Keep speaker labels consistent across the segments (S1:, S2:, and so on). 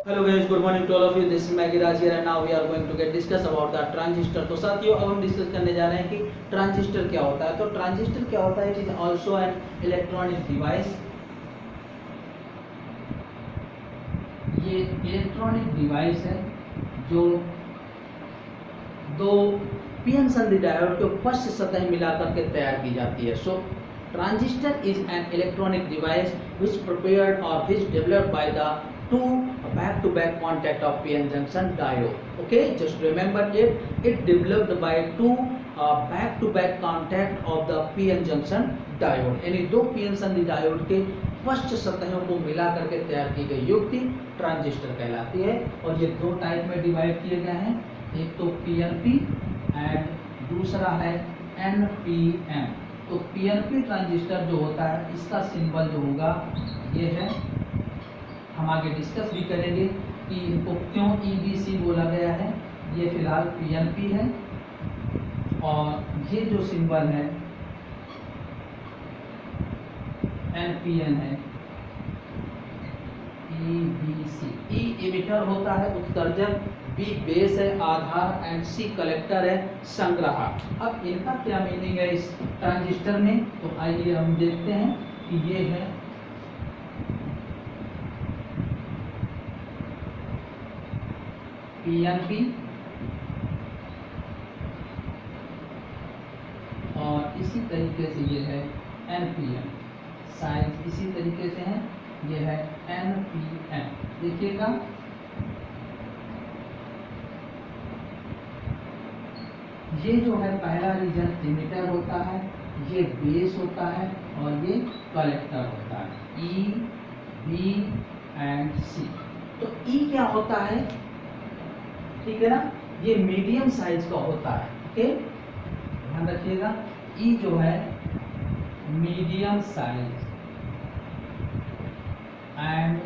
S1: Hello guys, good morning to all of you. This is Maggie Raj here and now we are going to get discuss about the transistor. तो साथियों अब हम discuss करने जा रहे हैं कि ट्रांजिस्टर क्या होता है। तो ट्रांजिस्टर क्या होता है? It is also an electronic device. ये इलेक्ट्रॉनिक डिवाइस है जो दो पीएन संधि डायोड को फर्स्ट सतह मिलाकर के तैयार की जाती है। सो transistor is an electronic device which prepared or which developed by the two back-to-back contact of p-n junction diode. Okay, just remember it developed by two back-to-back contact of the p-n junction diode. यानी दो p-n संधि diode के first सतहों को मिला करके तैयार की गई युक्ति ट्रांजिस्टर कहलाती है। और ये दो टाइप में डिवाइड किए गए हैं, एक तो PNP एंड दूसरा है NPN। तो PNP ट्रांजिस्टर जो होता है इसका सिंबल जो होगा ये है, हम आगे डिस्कस भी करेंगे कि इनको क्यों EBC बोला गया है। ये फिलहाल PNP है और ये जो सिंबल है NPN है, EBC। E इमिटर होता है उत्सर्जक, B बेस है आधार एंड C कलेक्टर है संग्राहक। अब इनका क्या मीनिंग है इस ट्रांजिस्टर में, तो आइए हम देखते हैं कि ये है PNP और इसी तरीके से ये है NPN। साइज इसी तरीके से है, ये है NPN। देखिएगा ये जो है पहला रीजन इमिटर होता है, ये बेस होता है और ये कलेक्टर होता है, E, B एंड C। तो E क्या होता है, ठीक है ना, ये मीडियम साइज का होता है। ओके, ध्यान रखिएगा, E जो है medium size and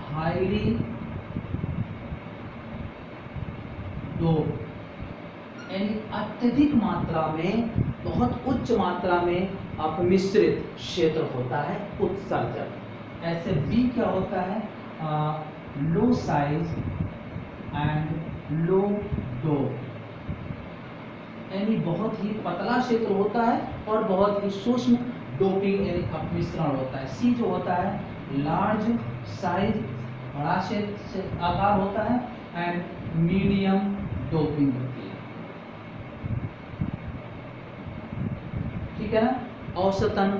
S1: highly doped, यानी अत्यधिक मात्रा में, बहुत उच्च मात्रा में अपमिश्रित क्षेत्र होता है उत्सर्जक। ऐसे B क्या होता है, लो साइज एंड लो डोप, यानी बहुत ही पतला क्षेत्र होता है और बहुत ही सूक्ष्म डोपिंग यानी अपमिश्रण होता है। C जो होता है लार्ज साइज, बड़ा क्षेत्र आकार होता है एंड मीडियम डोपिंग होती है, ठीक है ना। औसतन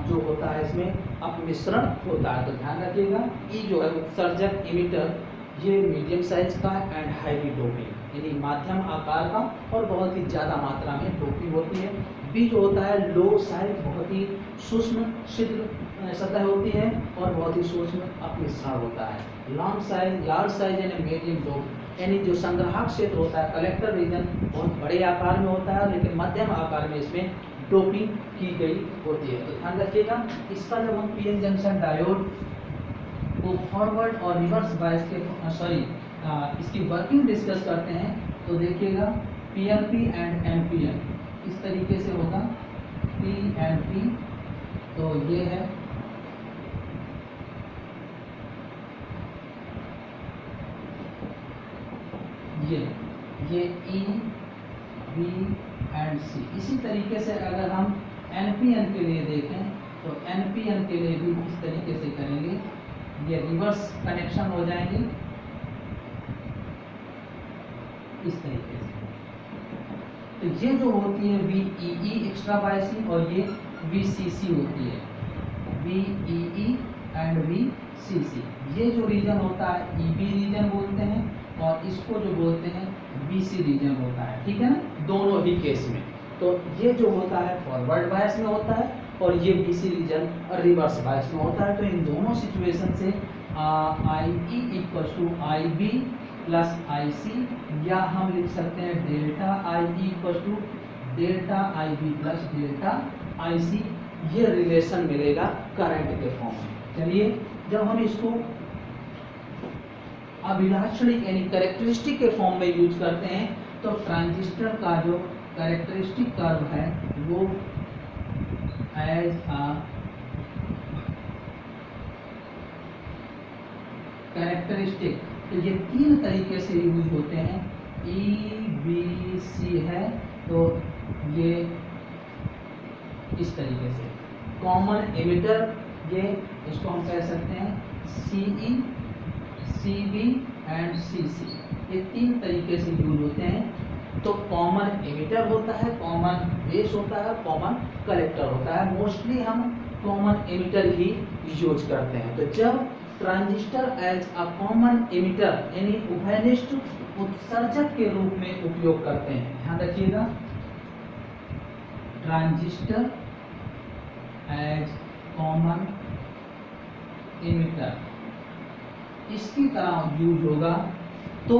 S1: जो होता है इसमें अपमिश्रण होता है। तो ध्यान रखिएगा, E जो है उत्सर्जक इमिटर, ये मीडियम साइज का एंड हाईली डोपिंग, यानी माध्यम आकार का और बहुत ही ज़्यादा मात्रा में डोपिंग होती है। B जो होता है लो साइज, बहुत ही सूक्ष्म छिद्र सतह होती है और बहुत ही सूक्ष्म अपमिश्रण होता है। लॉन्ग साइज, लार्ज साइज यानी मीडियम डोप, यानी जो संग्राहक क्षेत्र होता है कलेक्टर रीजन बहुत बड़े आकार में होता है लेकिन मध्यम आकार में इसमें डोपिंग की गई होती है। तो ध्यान रखिएगा, इसका जब हम पीएन जंक्शन डायोड को फॉरवर्ड और रिवर्स बायस के इसकी वर्किंग डिस्कस करते हैं तो देखिएगा PNP एंड NPN इस तरीके से होगा। PNP तो ये है ये E, B एंड C। इसी तरीके से अगर हम NPN के लिए देखें तो NPN के लिए भी इस तरीके से करेंगे, ये रिवर्स कनेक्शन हो जाएंगे इस तरीके से। तो ये जो होती है VEE एक्स्ट्रा बायसिंग और ये VCC होती है, VEE एंड VCC। ये जो रीजन होता है EB रीजन बोलते हैं और इसको जो बोलते हैं BC रीजन होता है, ठीक है ना, दोनों ही केस में। तो ये जो होता है फॉरवर्ड बायस में होता है और ये BC रीजन रिवर्स बायस में होता है। तो इन दोनों सिचुएशन से IE equal to IB plus IC, या हम लिख सकते हैं delta IE equal to delta IB plus delta IC। ये रिलेशन मिलेगा करंट के फॉर्म में। चलिए, जब हम इसको अभिलाक्षणिक यानी कैरेक्टरिस्टिक के फॉर्म में यूज करते हैं तो ट्रांजिस्टर का जो कैरेक्टरिस्टिक कर्व है वो एज अ कैरेक्टरिस्टिक, तो ये तीन तरीके से यूज होते हैं। EBC है तो ये इस तरीके से। कॉमन एमिटर, ये इसको हम कह सकते हैं CE, CB एंड CC, ये तीन तरीके से यूज होते हैं। तो कॉमन एमिटर होता है, कॉमन बेस होता है, कॉमन कलेक्टर होता है। मोस्टली हम कॉमन एमिटर ही यूज करते हैं। तो जब transistor as a common emitter यानी उभयनिष्ठ उत्सर्जक के रूप में उपयोग करते हैं, ध्यान रखिएगा, ट्रांजिस्टर एज कॉमन एमिटर इसकी तरह यूज होगा, तो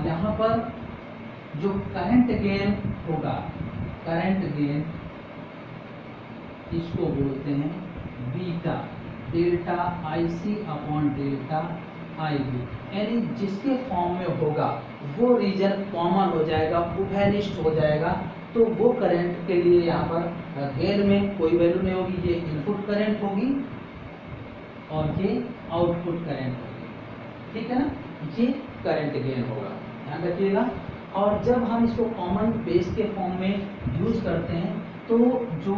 S1: यहाँ पर जो करंट गेन होगा, करंट गेन इसको बोलते हैं beta, delta IC upon delta IB, यानी जिसके फॉर्म में होगा वो रीजन कॉमन हो जाएगा, उभयनिष्ठ हो जाएगा, तो वो करंट के लिए यहाँ पर गेन में कोई वैल्यू नहीं होगी, ये इनपुट करंट होगी और ये आउटपुट करंट होगी, ठीक है ना, ये करंट गेन होगा, ध्यान रखिएगा। और जब हम इसको कॉमन बेस के फॉर्म में यूज करते हैं तो जो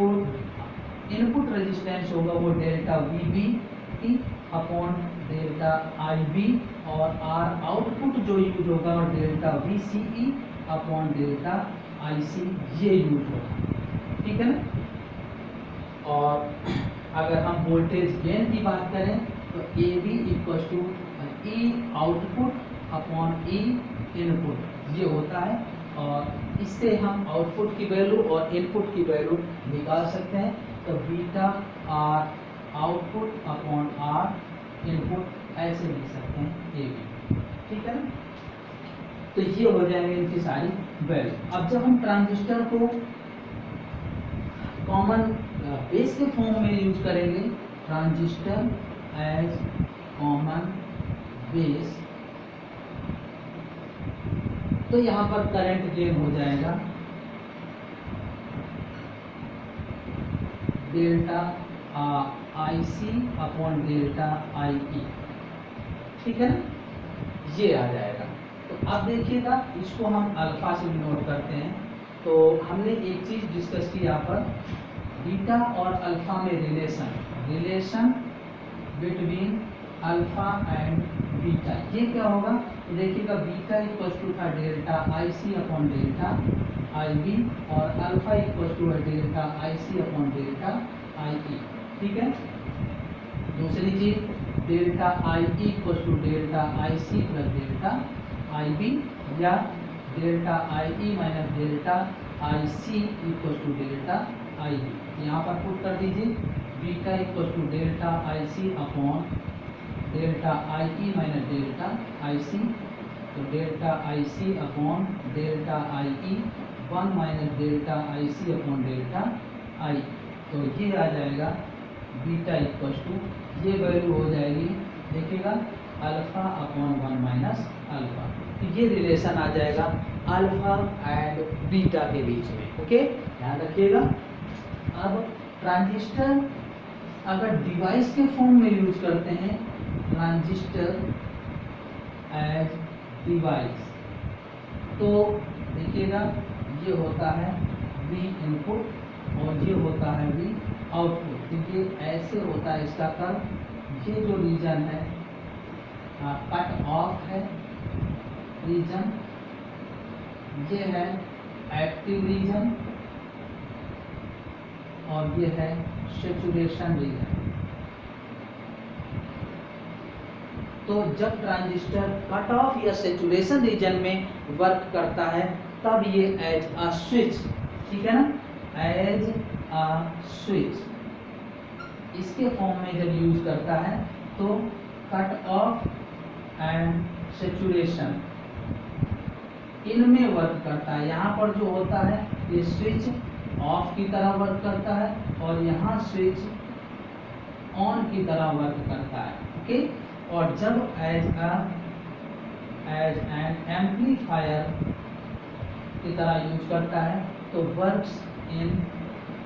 S1: इनपुट रेजिस्टेंस होगा वो delta VB upon delta IB और R आउटपुट जो यूज होगा और delta VCE upon delta IC, ये यूज होगा, ठीक है ना। और अगर हम वोल्टेज गेन की बात करें तो AB equal to E output upon E input, ये होता है, और इससे हम आउटपुट की वैल्यू और इनपुट की वैल्यू निकाल सकते हैं। तो beta R output upon R input ऐसे लिख सकते हैं AB, ठीक है ना। तो ये हो जाएंगे इनकी सारी वैल्यू। अब जब हम ट्रांजिस्टर को कॉमन बेस के फॉर्म में यूज करेंगे, ट्रांजिस्टर एज कॉमन बेस, तो यहाँ पर करंट गेन हो जाएगा delta IC upon delta IE, ठीक है ना, ये आ जाएगा। तो अब देखिएगा, इसको हम अल्फा से नोट करते हैं। तो हमने एक चीज डिस्कस की यहाँ पर, बीटा और अल्फा में relation between alpha and beta, ये क्या होगा, तो देखिएगा बीटा इक्वल टू था delta IC upon delta IB और अल्फा इक्वल टू है delta IC upon delta IE, ठीक है। दूसरी चीज delta IE equal to delta IC plus delta IB या delta IE minus delta IC equal to delta IB, यहाँ पर put कर दीजिए beta equal to delta IC upon delta IE minus delta IC, तो delta IC upon delta IE 1 minus delta IC upon delta I, तो ये आ जाएगा beta equal to, ये value हो जाएगी, देखिएगा अल्फा अपॉन 1 माइनस अल्फा, तो ये रिलेशन आ जाएगा अल्फा एंड बीटा के बीच में, ओके, ध्यान रखिएगा। अब ट्रांजिस्टर अगर डिवाइस के फॉर्म में यूज करते हैं, ट्रांजिस्टर एज डिवाइस, तो देखिएगा ये होता है V इनपुट और ये होता है V आउटपुट, देखिए ऐसे होता है इसका कर्व। ये जो रीजन है कट ऑफ है रीजन, ये है एक्टिव रीजन और ये है सैचुरेशन रीजन। तो जब ट्रांजिस्टर कट ऑफ या सैचुरेशन रीजन में वर्क करता है तब ये एज अ स्विच, ठीक है ना, एज अ स्विच इसके फॉर्म में जब यूज करता है तो कट ऑफ एंड सैचुरेशन इनमें वर्क करता है। यहाँ पर जो होता है ये स्विच ऑफ की तरह वर्क करता है और यहाँ स्विच ऑन की तरह वर्क करता है, ओके। और जब एज एन एम्पलीफायर की तरह यूज करता है तो वर्क्स इन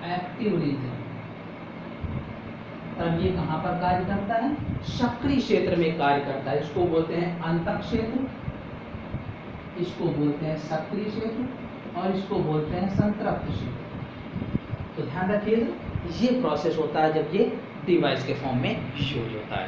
S1: एक्टिव रीजन, मतलब ये कहाँ पर कार्य करता है, सक्रिय क्षेत्र में कार्य करता है। इसको बोलते हैं अंतक क्षेत्र, इसको बोलते हैं सक्रिय क्षेत्र और इसको बोलते हैं संतृप्त क्षेत्र। तो ध्यान रखिएगा, ये प्रोसेस होता है जब ये डिवाइस के फॉर्म में यूज होता है।